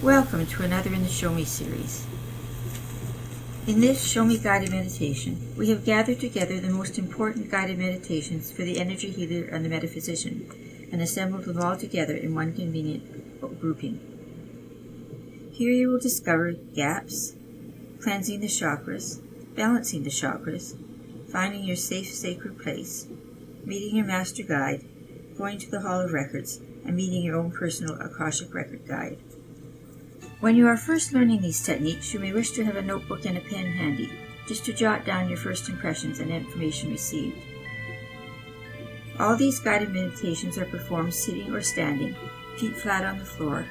Welcome to another in the Show Me series. In this Show Me guided meditation, we have gathered together the most important guided meditations for the energy healer and the metaphysician, and assembled them all together in one convenient grouping. Here you will discover gaps, cleansing the chakras, balancing the chakras, finding your safe, sacred place, meeting your master guide, going to the Hall of Records, and meeting your own personal Akashic record guide. When you are first learning these techniques, you may wish to have a notebook and a pen handy, just to jot down your first impressions and information received. All these guided meditations are performed sitting or standing, feet flat on the floor,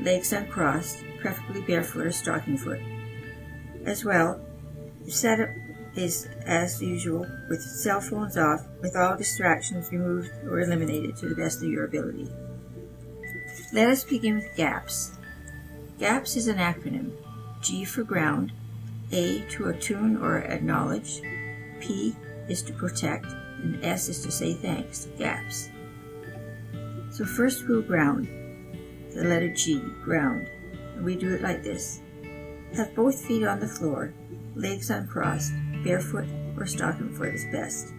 legs uncrossed, preferably barefoot or stocking foot. As well, the setup is as usual, with cell phones off, with all distractions removed or eliminated to the best of your ability. Let us begin with GAPS. GAPS is an acronym. G for ground, A to attune or acknowledge, P is to protect, and S is to say thanks. GAPS. So first we'll ground, the letter G, ground, and we do it like this. Have both feet on the floor, legs uncrossed, barefoot or stocking foot is best.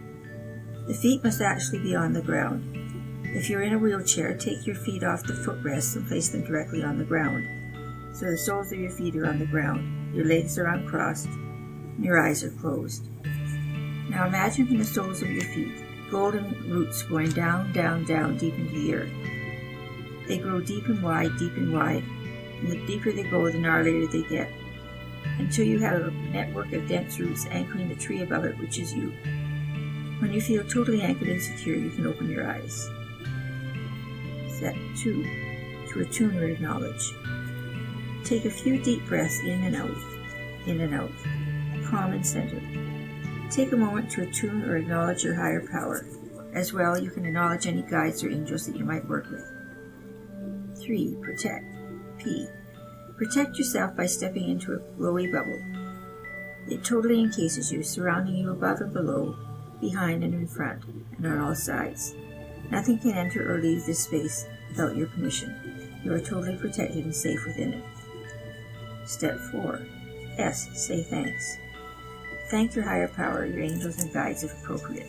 The feet must actually be on the ground. If you're in a wheelchair, take your feet off the footrests and place them directly on the ground. So the soles of your feet are on the ground, your legs are uncrossed, and your eyes are closed. Now imagine from the soles of your feet, golden roots going down, down, down, deep into the earth. They grow deep and wide, and the deeper they go, the gnarlier they get, until you have a network of dense roots anchoring the tree above it, which is you. When you feel totally anchored and secure, you can open your eyes. Step 2. To attune or acknowledge. Take a few deep breaths in and out, calm and centered. Take a moment to attune or acknowledge your higher power. As well, you can acknowledge any guides or angels that you might work with. 3. Protect. P. Protect yourself by stepping into a glowy bubble. It totally encases you, surrounding you above and below, behind and in front, and on all sides. Nothing can enter or leave this space without your permission. You are totally protected and safe within it. Step 4. S. Say thanks. Thank your higher power, your angels and guides if appropriate.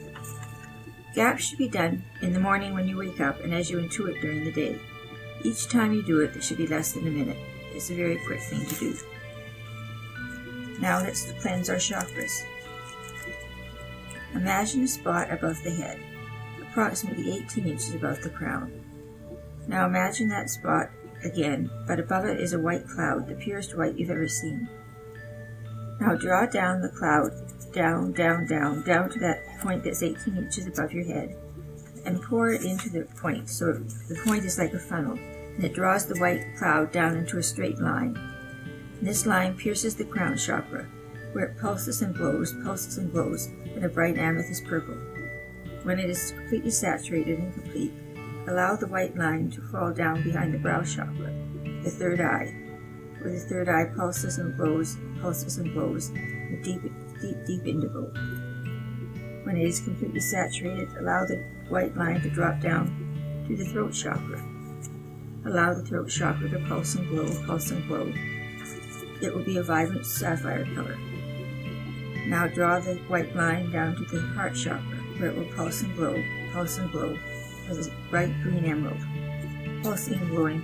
GAPS should be done in the morning when you wake up and as you intuit during the day. Each time you do it, it should be less than a minute. It's a very quick thing to do. Now let's cleanse our chakras. Imagine a spot above the head, approximately 18 inches above the crown. Now imagine that spot again, but above it is a white cloud, the purest white you've ever seen. Now draw down the cloud, down to that point that's 18 inches above your head, and pour it into the point, so the point is like a funnel, and it draws the white cloud down into a straight line. And this line pierces the crown chakra, where it pulses and glows, in a bright amethyst purple. When it is completely saturated and complete, allow the white line to fall down behind the brow chakra, the third eye, where the third eye pulses and glows, in deep indigo. When it is completely saturated, allow the white line to drop down to the throat chakra. Allow the throat chakra to pulse and glow. It will be a vibrant sapphire color. Now draw the white line down to the heart chakra, where it will pulse and glow, as a bright green emerald, pulsing and glowing.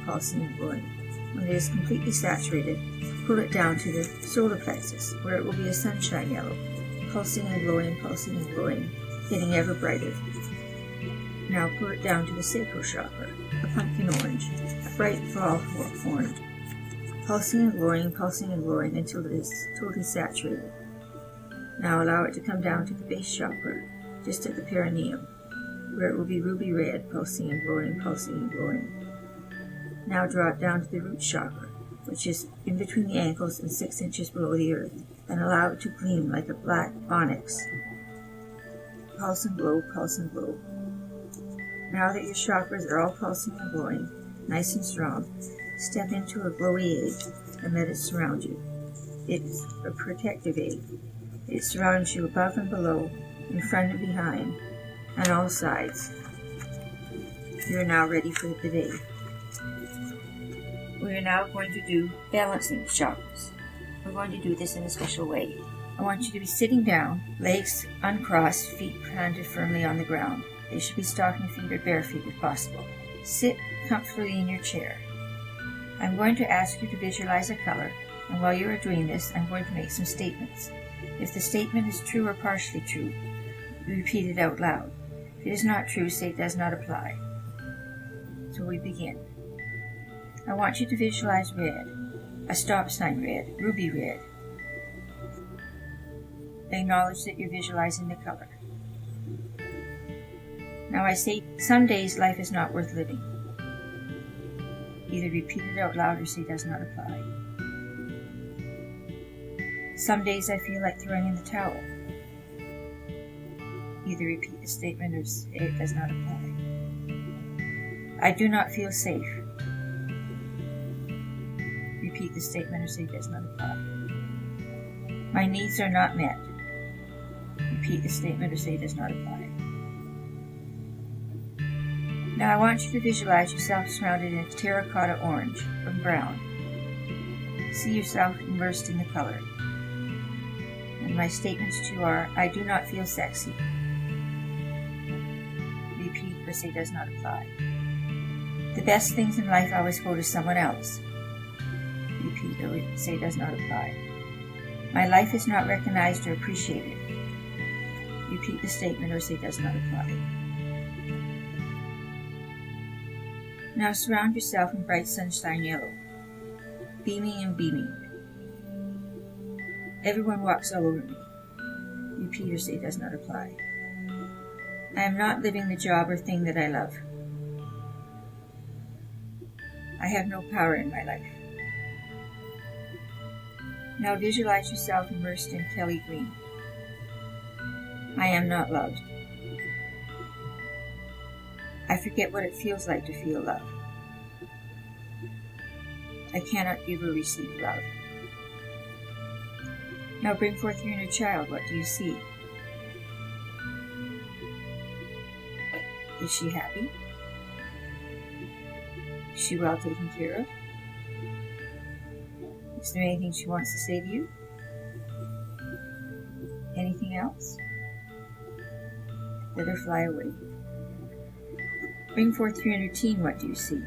When it is completely saturated, pull it down to the solar plexus, where it will be a sunshine yellow, pulsing and glowing, getting ever brighter. Now pull it down to the sacral chakra, a pumpkin orange, a bright fall orange, pulsing and glowing until it is totally saturated. Now allow it to come down to the base chakra, just at the perineum, where it will be ruby red, pulsing and glowing. Now draw it down to the root chakra, which is in between the ankles and 6 inches below the earth, and allow it to gleam like a black onyx. Pulse and glow. Now that your chakras are all pulsing and glowing, nice and strong, step into a glowy egg and let it surround you. It's a protective egg. It surrounds you above and below, in front and behind, on all sides. You are now ready for the day. We are now going to do balancing chakras. We're going to do this in a special way. I want you to be sitting down, legs uncrossed, feet planted firmly on the ground. They should be stocking feet or bare feet if possible. Sit comfortably in your chair. I'm going to ask you to visualize a color, and while you are doing this, I'm going to make some statements. If the statement is true or partially true, you repeat it out loud. If it is not true, say it does not apply. So we begin. I want you to visualize red, a stop sign red, ruby red. Acknowledge that you're visualizing the color. Now I say, some days life is not worth living. Either repeat it out loud or say does not apply. Some days I feel like throwing in the towel. Either repeat the statement or say it does not apply. I do not feel safe. Repeat the statement or say does not apply. My needs are not met. Repeat the statement or say does not apply. Now I want you to visualize yourself surrounded in terracotta orange or brown. See yourself immersed in the color. And my statements to you are, I do not feel sexy. Repeat or say does not apply. The best things in life always go to someone else. Repeat or say does not apply. My life is not recognized or appreciated. Repeat the statement or say does not apply. Now surround yourself in bright sunshine yellow, beaming and beaming. Everyone walks all over me. Repeat or say does not apply. I am not living the job or thing that I love. I have no power in my life. Now visualize yourself immersed in Kelly green. I am not loved. I forget what it feels like to feel love. I cannot give or receive love. Now bring forth your inner child. What do you see? Is she happy? Is she well taken care of? Is there anything she wants to say to you? Anything else? Let her fly away. Bring forth your inner teen. What do you see?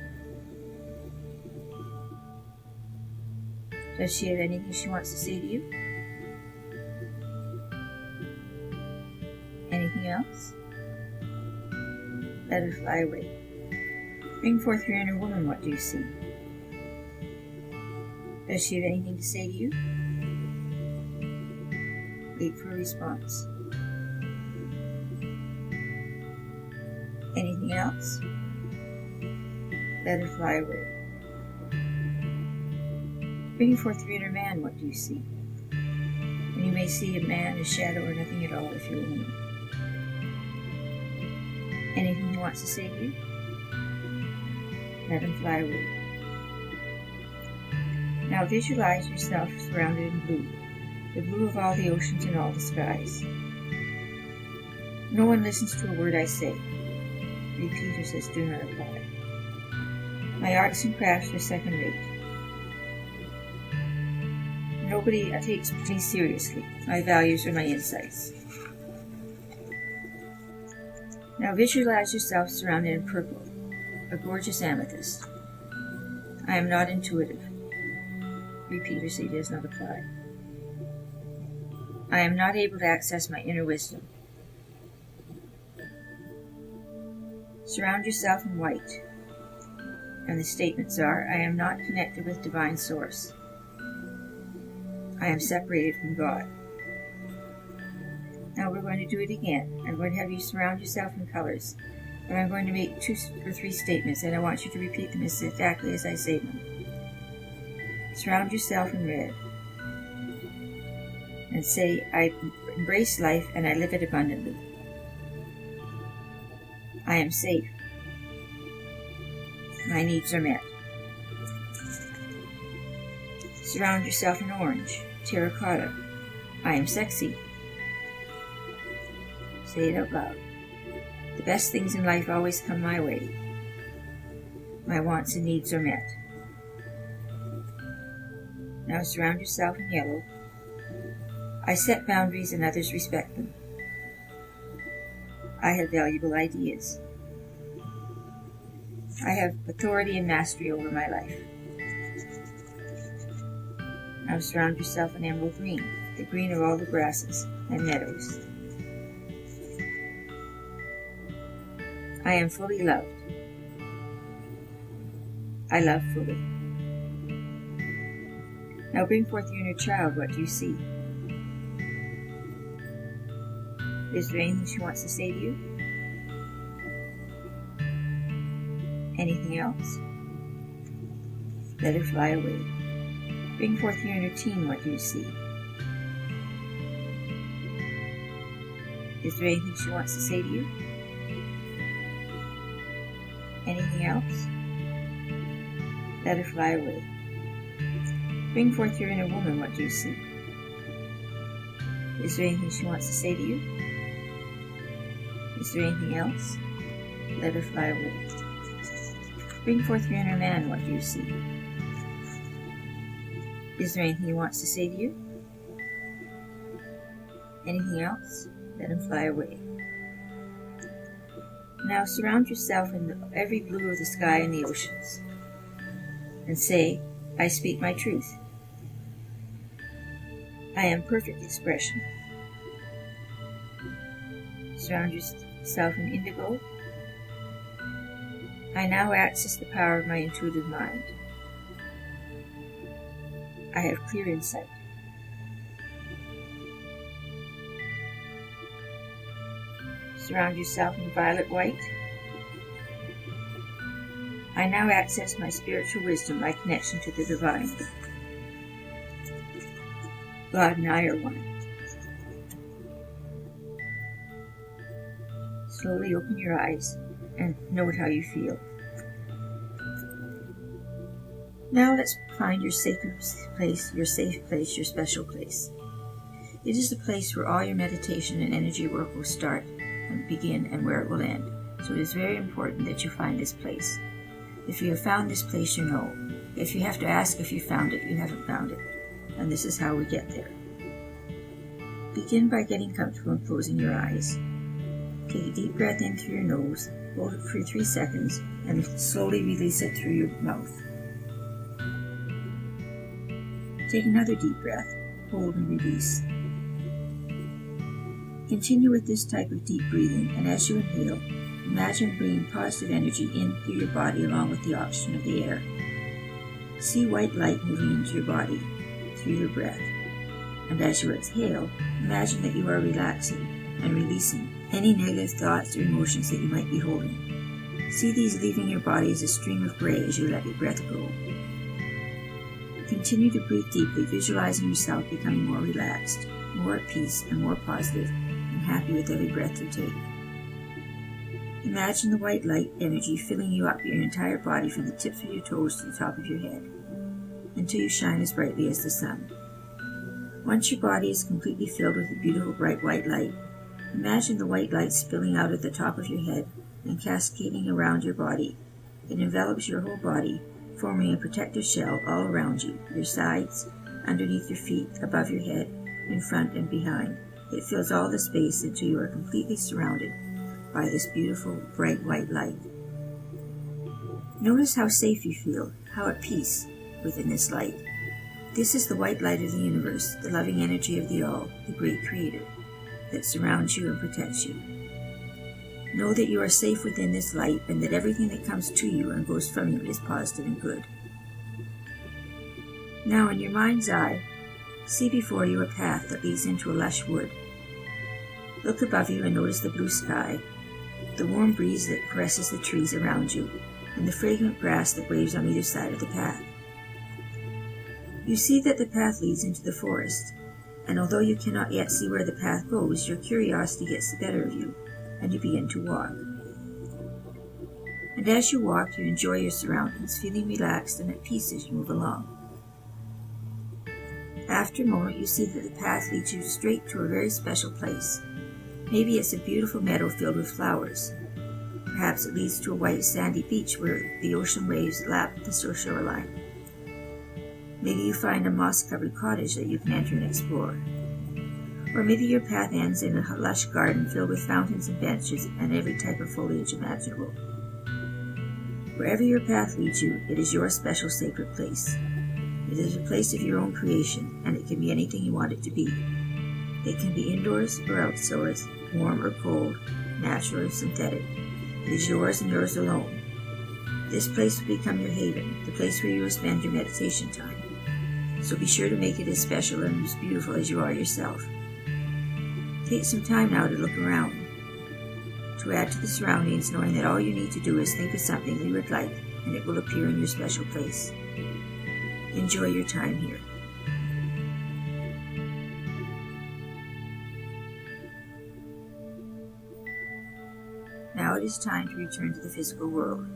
Does she have anything she wants to say to you? Anything else? Let her fly away. Bring forth your inner woman. What do you see? Does she have anything to say to you? Wait for a response. Anything else? Let her fly away. Bring forth your inner man. What do you see? And you may see a man, a shadow, or nothing at all if you're a woman. Anything he wants to say to you? Let him fly away. Now visualize yourself surrounded in blue, the blue of all the oceans and all the skies. No one listens to a word I say. Repeat or says do not apply. My arts and crafts are second rate. Nobody takes me seriously. My values are my insights. Now visualize yourself surrounded in purple, a gorgeous amethyst. I am not intuitive. Repeat or say does not apply. I am not able to access my inner wisdom. Surround yourself in white. And the statements are, I am not connected with divine source. I am separated from God. Now we're going to do it again. I'm going to have you surround yourself in colors. And I'm going to make 2 or 3 statements, and I want you to repeat them exactly as I say them. Surround yourself in red. And say, I embrace life and I live it abundantly. I am safe. My needs are met. Surround yourself in orange, terracotta. I am sexy. Say it out loud. The best things in life always come my way. My wants and needs are met. Now surround yourself in yellow. I set boundaries and others respect them. I have valuable ideas. I have authority and mastery over my life. Now surround yourself in emerald green, the green of all the grasses and meadows. I am fully loved. I love fully. Now bring forth your inner child. What do you see? Is there anything she wants to say to you? Anything else? Let her fly away. Bring forth your inner teen. What do you see? Is there anything she wants to say to you? Anything else? Let her fly away. Bring forth your inner woman. What do you see? Is there anything she wants to say to you? Is there anything else? Let her fly away. Bring forth your inner man. What do you see? Is there anything he wants to say to you? Anything else? Let him fly away. Now surround yourself in every blue of the sky and the oceans, and say, I speak my truth. I am perfect expression. Surround yourself in indigo. I now access the power of my intuitive mind. I have clear insight. Surround yourself in violet white. I now access my spiritual wisdom, my connection to the divine. God and I are one. Slowly open your eyes and note how you feel. Now let's find your sacred place, your safe place, your special place. It is the place where all your meditation and energy work will start and begin and where it will end. So it is very important that you find this place. If you have found this place, you know. If you have to ask if you found it, you haven't found it. And this is how we get there. Begin by getting comfortable and closing your eyes. Take a deep breath in through your nose, hold it for 3 seconds, and slowly release it through your mouth. Take another deep breath, hold and release. Continue with this type of deep breathing, and as you inhale, imagine bringing positive energy in through your body along with the oxygen of the air. See white light moving into your body through your breath. And as you exhale, imagine that you are relaxing and releasing any negative thoughts or emotions that you might be holding. See these leaving your body as a stream of gray as you let your breath go. Continue to breathe deeply, visualizing yourself becoming more relaxed, more at peace, and more positive and happy with every breath you take. Imagine the white light energy filling you up your entire body from the tips of your toes to the top of your head, until you shine as brightly as the sun. Once your body is completely filled with the beautiful bright white light, imagine the white light spilling out at the top of your head and cascading around your body. It envelops your whole body, forming a protective shell all around you, your sides, underneath your feet, above your head, in front and behind. It fills all the space until you are completely surrounded by this beautiful bright white light. Notice how safe you feel, how at peace within this light. This is the white light of the universe, the loving energy of the All, the great Creator, that surrounds you and protects you. Know that you are safe within this light and that everything that comes to you and goes from you is positive and good. Now, in your mind's eye, see before you a path that leads into a lush wood. Look above you and notice the blue sky, the warm breeze that caresses the trees around you, and the fragrant grass that waves on either side of the path. You see that the path leads into the forest, and although you cannot yet see where the path goes, your curiosity gets the better of you, and you begin to walk. And as you walk, you enjoy your surroundings, feeling relaxed and at peace as you move along. After a moment, you see that the path leads you straight to a very special place. Maybe it's a beautiful meadow filled with flowers. Perhaps it leads to a white sandy beach where the ocean waves lap the shoreline. Maybe you find a moss-covered cottage that you can enter and explore. Or maybe your path ends in a lush garden filled with fountains and benches and every type of foliage imaginable. Wherever your path leads you, it is your special sacred place. It is a place of your own creation, and it can be anything you want it to be. It can be indoors or outdoors, warm or cold, natural or synthetic. It is yours and yours alone. This place will become your haven, the place where you will spend your meditation time. So be sure to make it as special and as beautiful as you are yourself. Take some time now to look around, to add to the surroundings, knowing that all you need to do is think of something you would like, and it will appear in your special place. Enjoy your time here. Now it is time to return to the physical world.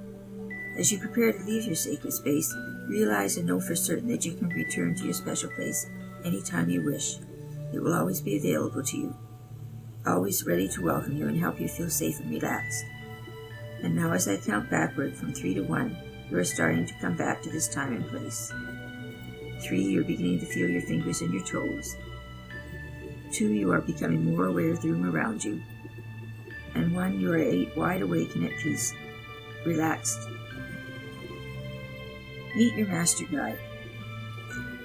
As you prepare to leave your sacred space, realize and know for certain that you can return to your special place anytime you wish. It will always be available to you, always ready to welcome you and help you feel safe and relaxed. And now as I count backward from 3 to 1, you are starting to come back to this time and place. 3, you're beginning to feel your fingers and your toes. 2, you are becoming more aware of the room around you. And 1, you are wide awake and at peace, relaxed. Meet your Master Guide.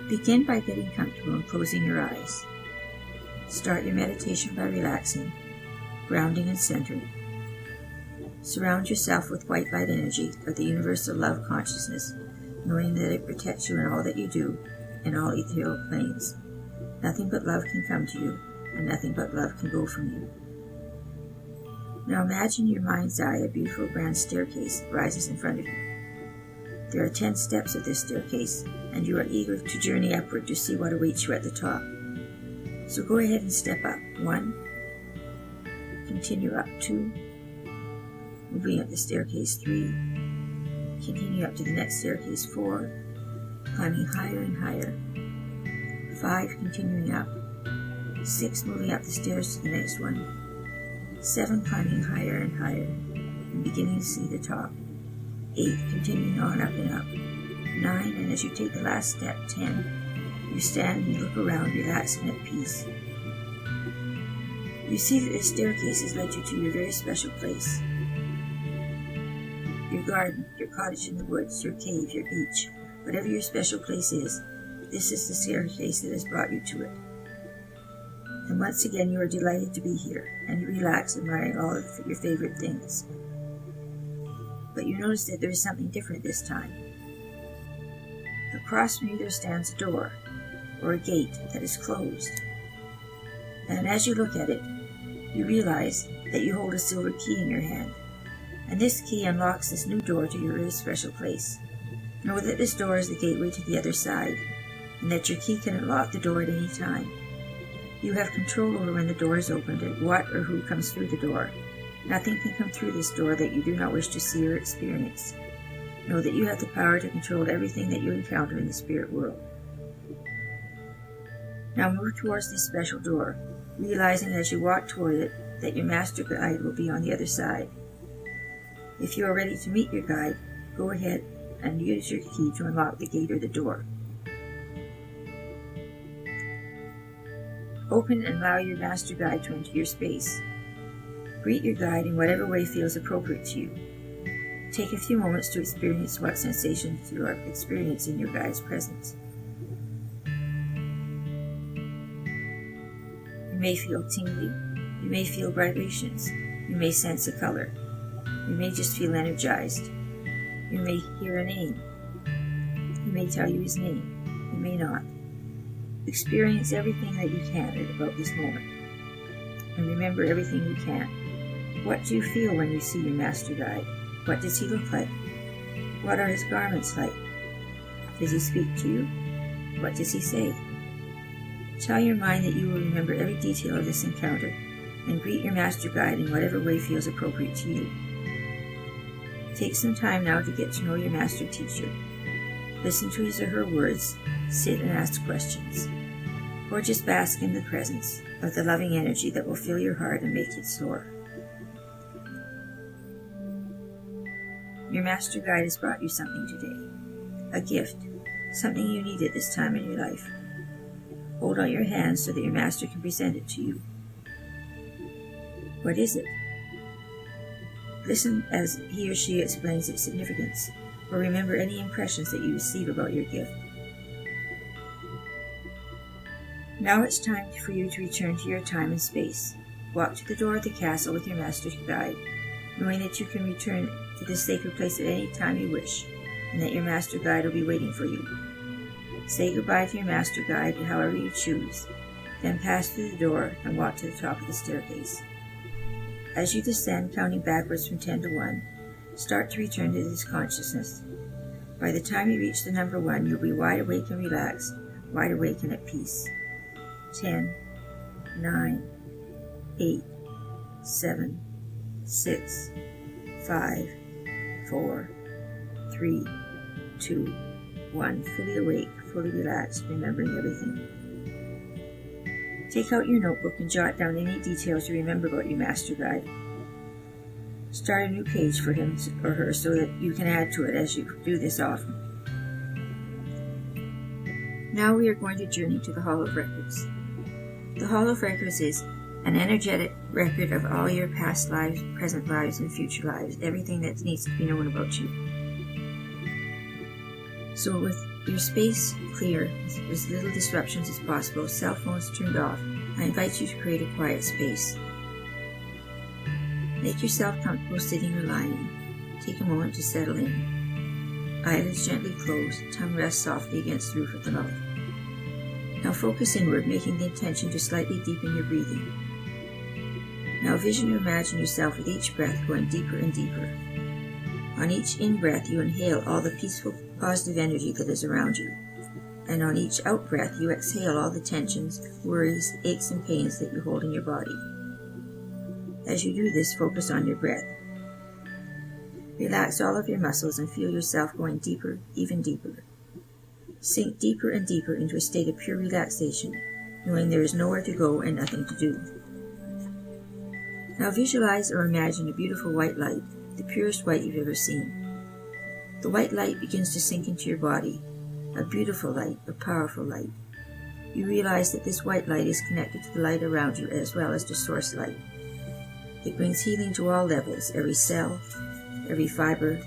Begin by getting comfortable and closing your eyes. Start your meditation by relaxing, grounding and centering. Surround yourself with white light energy of the universal love consciousness, knowing that it protects you in all that you do, in all ethereal planes. Nothing but love can come to you, and nothing but love can go from you. Now imagine in your mind's eye a beautiful grand staircase rises in front of you. There are 10 steps of this staircase, and you are eager to journey upward to see what awaits you at the top. So go ahead and step up. 1. Continue up. 2. Moving up the staircase. 3. Continue up to the next staircase. 4. Climbing higher and higher. 5. Continuing up. 6. Moving up the stairs to the next one. 7. Climbing higher and higher, and beginning to see the top. 8. Continuing on up and up. 9. And as you take the last step, 10. You stand and you look around, relaxed and at peace. You see that this staircase has led you to your very special place. Your garden, your cottage in the woods, your cave, your beach, whatever your special place is, this is the staircase that has brought you to it. And once again you are delighted to be here, and you relax admiring all of your favorite things. But you notice that there is something different this time. Across from you there stands a door, or a gate that is closed. And as you look at it, you realize that you hold a silver key in your hand. And this key unlocks this new door to your very special place. Know that this door is the gateway to the other side, and that your key can unlock the door at any time. You have control over when the door is opened and what or who comes through the door. Nothing can come through this door that you do not wish to see or experience. Know that you have the power to control everything that you encounter in the spirit world. Now move towards this special door, realizing as you walk toward it that your Master Guide will be on the other side. If you are ready to meet your guide, go ahead and use your key to unlock the gate or the door. Open and allow your Master Guide to enter your space. Greet your guide in whatever way feels appropriate to you. Take a few moments to experience what sensations you are experiencing in your guide's presence. You may feel tingly, you may feel vibrations, you may sense a color, you may just feel energized, you may hear a name, he may tell you his name, he may not. Experience everything that you can at about this moment, and remember everything you can. What do you feel when you see your Master Guide? What does he look like? What are his garments like? Does he speak to you? What does he say? Tell your mind that you will remember every detail of this encounter and greet your Master Guide in whatever way feels appropriate to you. Take some time now to get to know your Master Teacher. Listen to his or her words, sit and ask questions, or just bask in the presence of the loving energy that will fill your heart and make it soar. Your Master Guide has brought you something today, a gift, something you need at this time in your life. Hold out your hand so that your master can present it to you. What is it? Listen as he or she explains its significance, or remember any impressions that you receive about your gift. Now it's time for you to return to your time and space. Walk to the door of the castle with your master guide, knowing that you can return to this sacred place at any time you wish, and that your master guide will be waiting for you. Say goodbye to your master guide however you choose, then pass through the door and walk to the top of the staircase. As you descend, counting backwards from 10 to 1, start to return to this consciousness. By the time you reach the number 1, you'll be wide awake and relaxed, wide awake and at peace. 10, 9, 8, 7, 6, 5, 4, 3, 2, 1. Fully awake, fully relaxed, remembering everything. Take out your notebook and jot down any details you remember about your master guide. Start a new page for him or her so that you can add to it as you do this often. Now we are going to journey to the Hall of Records. The Hall of Records is an energetic record of all your past lives, present lives, and future lives, everything that needs to be known about you. So with your space clear, with as little disruptions as possible, cell phones turned off, I invite you to create a quiet space. Make yourself comfortable sitting or lying. Take a moment to settle in. Eyelids gently closed, tongue rests softly against the roof of the mouth. Now focus inward, making the intention to slightly deepen your breathing. Now vision or imagine yourself with each breath going deeper and deeper. On each in-breath, you inhale all the peaceful, positive energy that is around you. And on each out-breath, you exhale all the tensions, worries, aches, and pains that you hold in your body. As you do this, focus on your breath. Relax all of your muscles and feel yourself going deeper, even deeper. Sink deeper and deeper into a state of pure relaxation, knowing there is nowhere to go and nothing to do. Now visualize or imagine a beautiful white light, the purest white you've ever seen. The white light begins to sink into your body, a beautiful light, a powerful light. You realize that this white light is connected to the light around you as well as to source light. It brings healing to all levels, every cell, every fiber,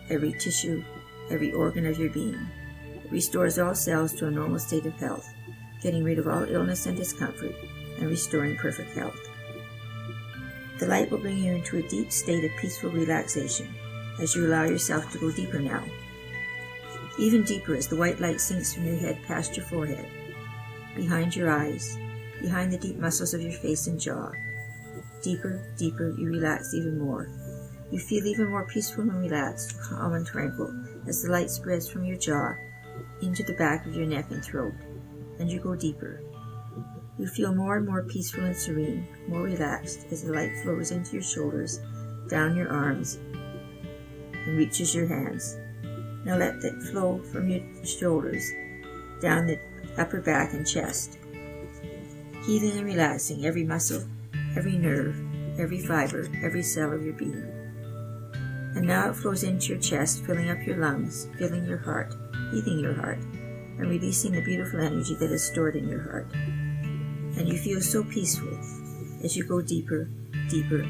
every tissue, every organ of your being. It restores all cells to a normal state of health, getting rid of all illness and discomfort, and restoring perfect health. The light will bring you into a deep state of peaceful relaxation as you allow yourself to go deeper now. Even deeper as the white light sinks from your head past your forehead, behind your eyes, behind the deep muscles of your face and jaw. Deeper, deeper, you relax even more. You feel even more peaceful and relaxed, calm and tranquil as the light spreads from your jaw into the back of your neck and throat, and you go deeper. You feel more and more peaceful and serene, more relaxed as the light flows into your shoulders, down your arms, and reaches your hands. Now let that flow from your shoulders, down the upper back and chest, healing and relaxing every muscle, every nerve, every fiber, every cell of your being. And now it flows into your chest, filling up your lungs, filling your heart, healing your heart, and releasing the beautiful energy that is stored in your heart. And you feel so peaceful as you go deeper, deeper,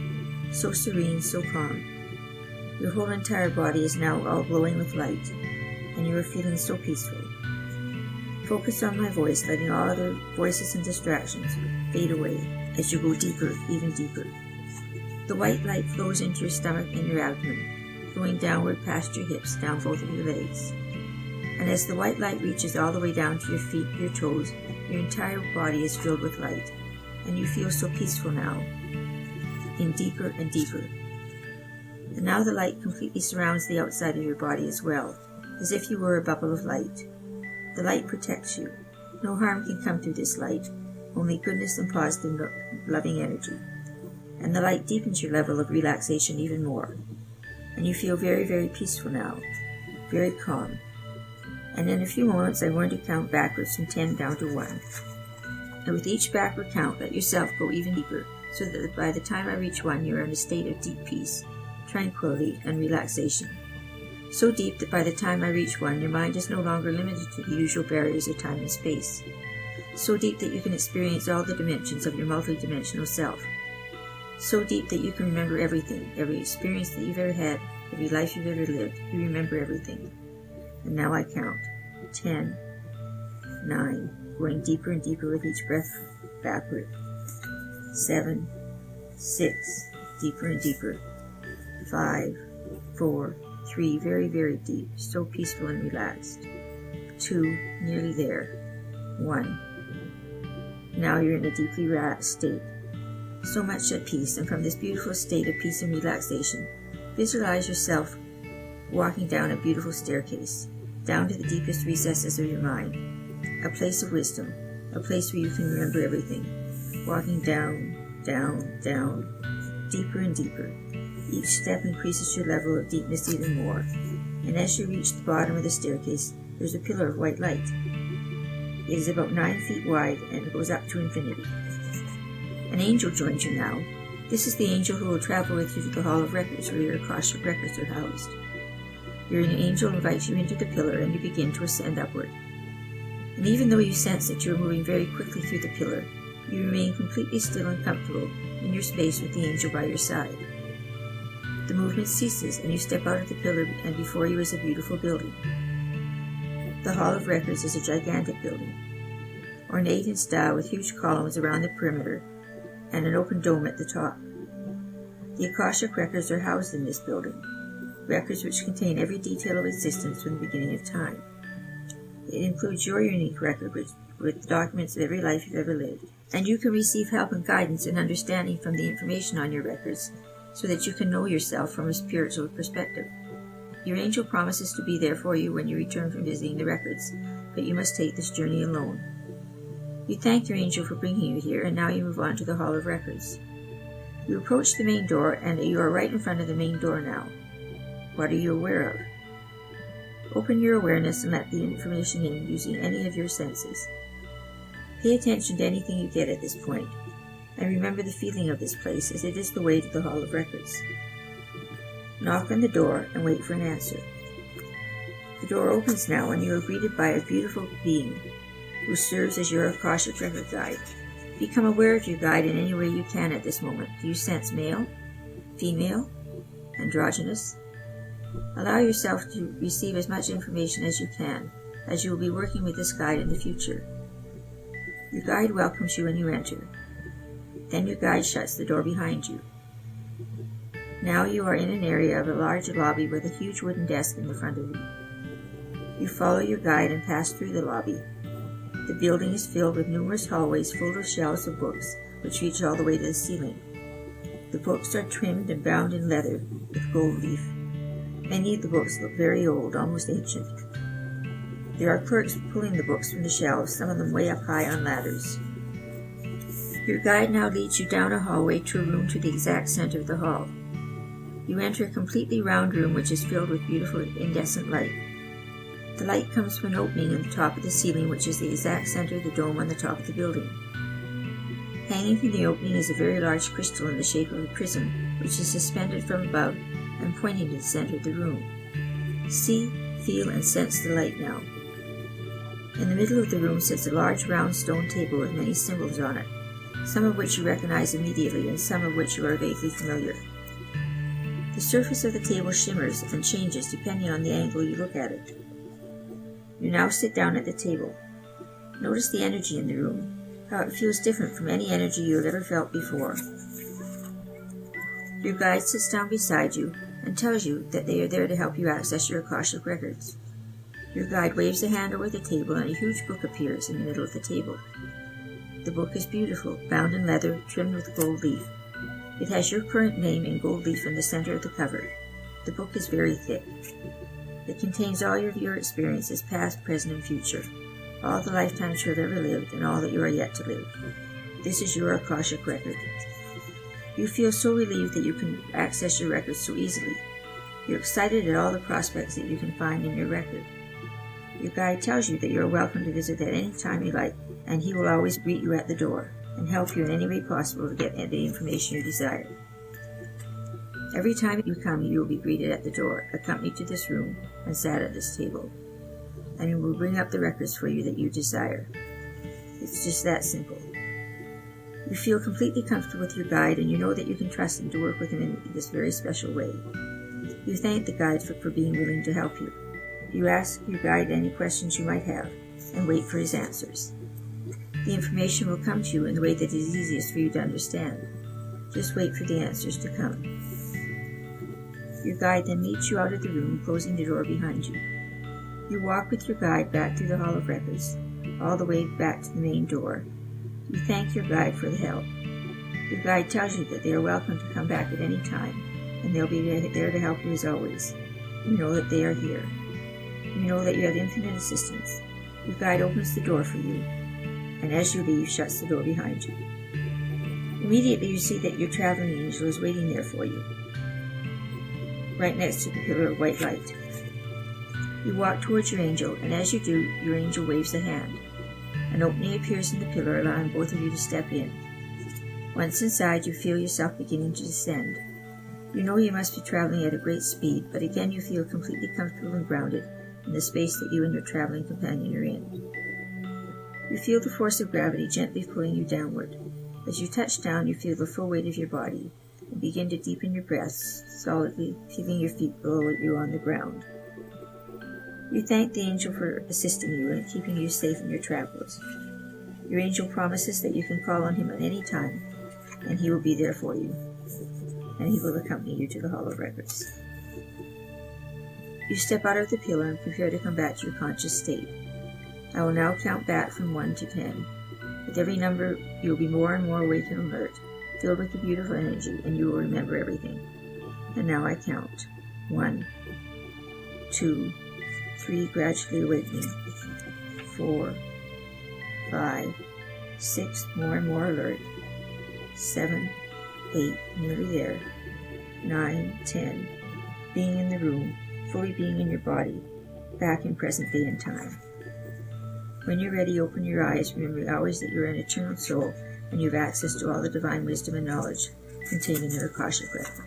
so serene, so calm. Your whole entire body is now all glowing with light, and you are feeling so peaceful. Focus on my voice, letting all other voices and distractions fade away as you go deeper, even deeper. The white light flows into your stomach and your abdomen, flowing downward past your hips, down both of your legs. And as the white light reaches all the way down to your feet, your toes, your entire body is filled with light, and you feel so peaceful now, in deeper and deeper. And now the light completely surrounds the outside of your body as well, as if you were a bubble of light. The light protects you. No harm can come through this light, only goodness and positive, loving energy. And the light deepens your level of relaxation even more. And you feel very, very peaceful now, very calm. And in a few moments, I'm going to count backwards from 10 down to 1. And with each backward count, let yourself go even deeper, so that by the time I reach 1, you're in a state of deep peace, tranquility, and relaxation. so deep that by the time I reach one, your mind is no longer limited to the usual barriers of time and space, so deep that you can experience all the dimensions of your multidimensional self, so deep that you can remember everything, every experience that you've ever had, every life you've ever lived. You remember everything. And now I count. 10, 9, going deeper and deeper with each breath backward. 7, 6, deeper and deeper. 5, 4, 3, very, very deep, so peaceful and relaxed. 2, nearly there. 1. Now you're in a deeply relaxed state, so much at peace, and from this beautiful state of peace and relaxation, visualize yourself walking down a beautiful staircase, down to the deepest recesses of your mind, a place of wisdom, a place where you can remember everything, walking down, down, down, deeper and deeper. Each step increases your level of deepness even more, and as you reach the bottom of the staircase, there's a pillar of white light. It is about 9 feet wide, and it goes up to infinity. An angel joins you now. This is the angel who will travel with you to the Hall of Records, where your Akashic records are housed. Your angel invites you into the pillar, and you begin to ascend upward. And even though you sense that you are moving very quickly through the pillar, you remain completely still and comfortable in your space with the angel by your side. The movement ceases, and you step out of the pillar, and before you is a beautiful building. The Hall of Records is a gigantic building, ornate in style with huge columns around the perimeter and an open dome at the top. The Akashic records are housed in this building, records which contain every detail of existence from the beginning of time. It includes your unique record with documents of every life you've ever lived, and you can receive help and guidance and understanding from the information on your records so that you can know yourself from a spiritual perspective. Your angel promises to be there for you when you return from visiting the records, but you must take this journey alone. You thank your angel for bringing you here, and now you move on to the Hall of Records. You approach the main door, and you are right in front of the main door now. What are you aware of? Open your awareness and let the information in using any of your senses. Pay attention to anything you get at this point, and remember the feeling of this place as it is the way to the Hall of Records. Knock on the door and wait for an answer. The door opens now, and you are greeted by a beautiful being who serves as your Akashic record guide. Become aware of your guide in any way you can at this moment. Do you sense male, female, androgynous? Allow yourself to receive as much information as you can, as you will be working with this guide in the future. Your guide welcomes you when you enter. Then your guide shuts the door behind you. Now you are in an area of a large lobby with a huge wooden desk in the front of you. You follow your guide and pass through the lobby. The building is filled with numerous hallways full of shelves of books, which reach all the way to the ceiling. The books are trimmed and bound in leather with gold leaf. Many of the books look very old, almost ancient. There are clerks pulling the books from the shelves, some of them way up high on ladders. Your guide now leads you down a hallway to a room to the exact center of the hall. You enter a completely round room which is filled with beautiful incandescent light. The light comes from an opening in the top of the ceiling, which is the exact center of the dome on the top of the building. Hanging from the opening is a very large crystal in the shape of a prism, which is suspended from above and pointing to the center of the room. See, feel, and sense the light now. In the middle of the room sits a large round stone table with many symbols on it, some of which you recognize immediately and some of which you are vaguely familiar. The surface of the table shimmers and changes depending on the angle you look at it. You now sit down at the table. Notice the energy in the room, how it feels different from any energy you have ever felt before. Your guide sits down beside you and tells you that they are there to help you access your Akashic records. Your guide waves a hand over the table and a huge book appears in the middle of the table. The book is beautiful, bound in leather, trimmed with gold leaf. It has your current name in gold leaf in the center of the cover. The book is very thick. It contains all of your experiences, past, present, and future, all the lifetimes you have ever lived, and all that you are yet to live. This is your Akashic record. You feel so relieved that you can access your records so easily. You're excited at all the prospects that you can find in your record. Your guide tells you that you are welcome to visit at any time you like, and he will always greet you at the door and help you in any way possible to get the information you desire. Every time you come, you will be greeted at the door, accompanied to this room, and sat at this table. And we will bring up the records for you that you desire. It's just that simple. You feel completely comfortable with your guide, and you know that you can trust him to work with him in this very special way. You thank the guide for being willing to help you. You ask your guide any questions you might have, and wait for his answers. The information will come to you in the way that is easiest for you to understand. Just wait for the answers to come. Your guide then meets you out of the room, closing the door behind you. You walk with your guide back through the Hall of Records, all the way back to the main door. You thank your guide for the help. Your guide tells you that they are welcome to come back at any time, and they'll be there to help you as always. You know that they are here. You know that you have infinite assistance. Your guide opens the door for you, and as you leave, shuts the door behind you. Immediately you see that your traveling angel is waiting there for you, right next to the pillar of white light. You walk towards your angel, and as you do, your angel waves a hand. An opening appears in the pillar, allowing both of you to step in. Once inside, you feel yourself beginning to descend. You know you must be traveling at a great speed, but again you feel completely comfortable and grounded in the space that you and your traveling companion are in. You feel the force of gravity gently pulling you downward. As you touch down, you feel the full weight of your body, and begin to deepen your breaths, solidly feeling your feet below you on the ground. You thank the angel for assisting you and keeping you safe in your travels. Your angel promises that you can call on him at any time, and he will be there for you, and he will accompany you to the Hall of Records. You step out of the pillar and prepare to come back to your conscious state. I will now count back from 1 to 10. With every number, you will be more and more awake and alert, filled with the beautiful energy, and you will remember everything. And now I count. 1, 2, 3, gradually awakening. 4, 5, 6, more and more alert. 7, 8, nearly there. 9, 10, being in the room, fully being in your body, back in present day and time. When you're ready, open your eyes, remembering always that you're an eternal soul and you have access to all the divine wisdom and knowledge contained in the Akashic record.